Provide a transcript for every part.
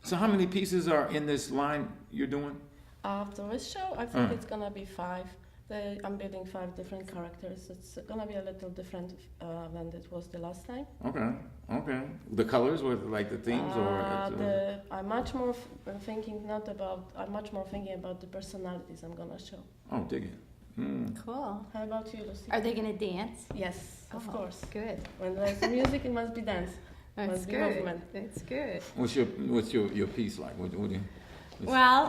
So how many pieces are in this line you're doing? After this show, I think it's gonna be 5. I'm building 5 different characters. It's gonna be a little different than it was the last time. Okay, okay. The colors or like the themes I'm much more thinking not about. I'm much more thinking about the personalities I'm gonna show. Oh, dig it. Cool. How about you, Lucy? Are they going to dance? Yes, of course. Good. When there's music, it must be dance. That's Must be good. movement. That's good. What's your piece like? What do you? Well,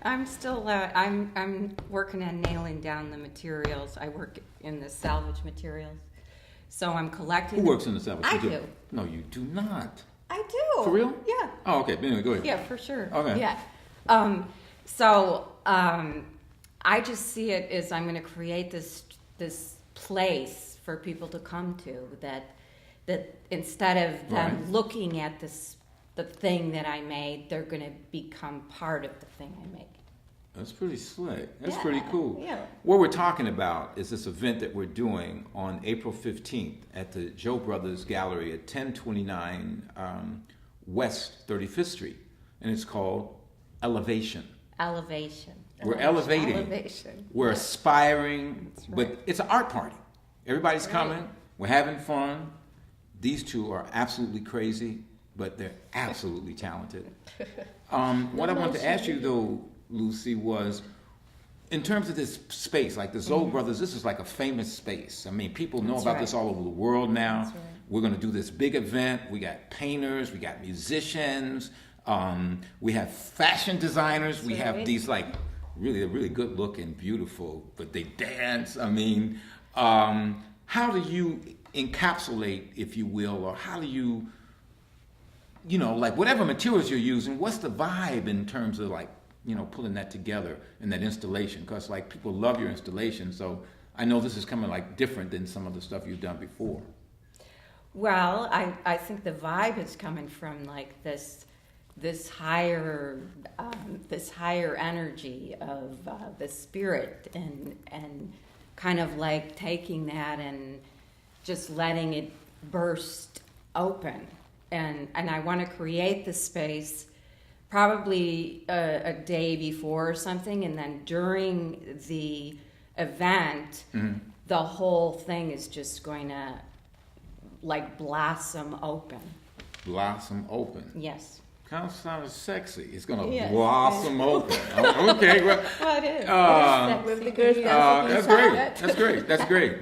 I'm still I'm working on nailing down the materials. I work in the salvage materials, so I'm collecting. Who works in the salvage? I You do. No, you do not. I do. For real? Yeah. Oh, okay. Anyway, go ahead. Yeah, for sure. Okay. Yeah. I just see it as I'm going to create this place for people to come to that instead of them looking at the thing that I made, they're going to become part of the thing I make. That's pretty slick. That's Yeah, pretty cool. yeah. What we're talking about is this event that we're doing on April 15th at the Zhou Brothers Gallery at 1029 West 35th Street. And it's called Elevation. Elevation. We're elevating. Elevation. We're aspiring. That's right. But it's an art party. Everybody's coming. We're having fun. These two are absolutely crazy, but they're absolutely talented. What I wanted to ask you, though, Lucy, was in terms of this space, like the Zhou Brothers, this is like a famous space. I mean, people know That's about right. this all over the world now. That's right. We're going to do this big event. We got painters, we got musicians, we have fashion designers, we have right. these like really good looking, beautiful, but they dance. I mean, how do you encapsulate, if you will, or how do you, like whatever materials you're using, what's the vibe in terms of like, pulling that together in that installation? Because like people love your installation, so I know this is coming like different than some of the stuff you've done before. Well, I think the vibe is coming from like this higher energy of the spirit and kind of like taking that and just letting it burst open. And I want to create the space probably a day before or something, and then during the event, the whole thing is just going to like blossom open. Blossom open. Yes. Kind of sounds sexy. It's going to Yes. blossom open. Okay, well, Well, it is. With the girls that's dancing great. That's great.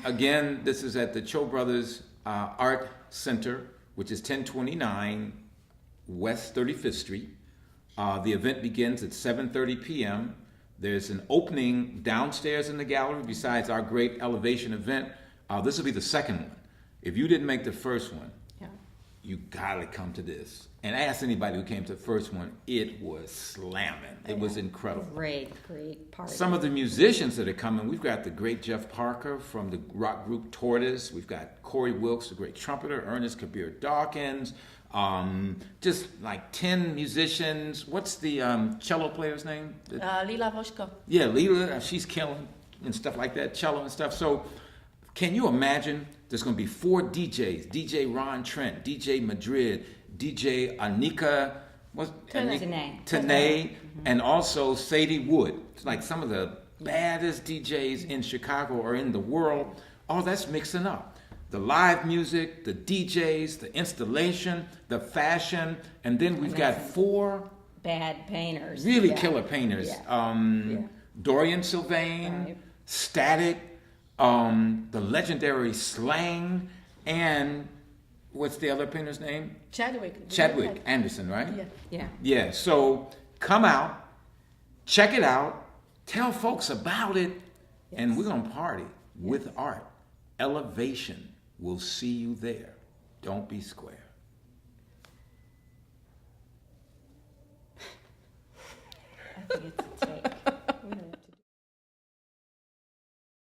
Again, this is at the Cho Brothers Art Center, which is 1029 West 35th Street. The event begins at 7:30 p.m. There's an opening downstairs in the gallery besides our great elevation event. This will be the second one. If you didn't make the first one, Yeah. you gotta come to this. And ask anybody who came to the first one, it was slamming. It was incredible. Great party. Some of the musicians that are coming, we've got the great Jeff Parker from the rock group Tortoise. We've got Corey Wilkes, the great trumpeter, Ernest Kabir Dawkins. Just like 10 musicians. What's the cello player's name? Lila Voshko. Yeah, Lila, she's killing and stuff like that, cello and stuff. So can you imagine there's going to be 4 DJs, DJ Ron Trent, DJ Madrid, DJ Anika, Tanae, and also Sadie Wood. It's like some of the baddest DJs in Chicago or in the world. All that's mixing up. The live music, the DJs, the installation, the fashion, and then we've got 4 bad painters. really Yeah. killer painters. Yeah. Dorian Sylvain, Right. Static, the legendary Slang, and what's the other painter's name? Chadwick Anderson, right? Yeah. Yeah. Yeah, so come out, check it out, tell folks about it, and we're going to party with art. Elevation. We'll see you there. Don't be square. I think it's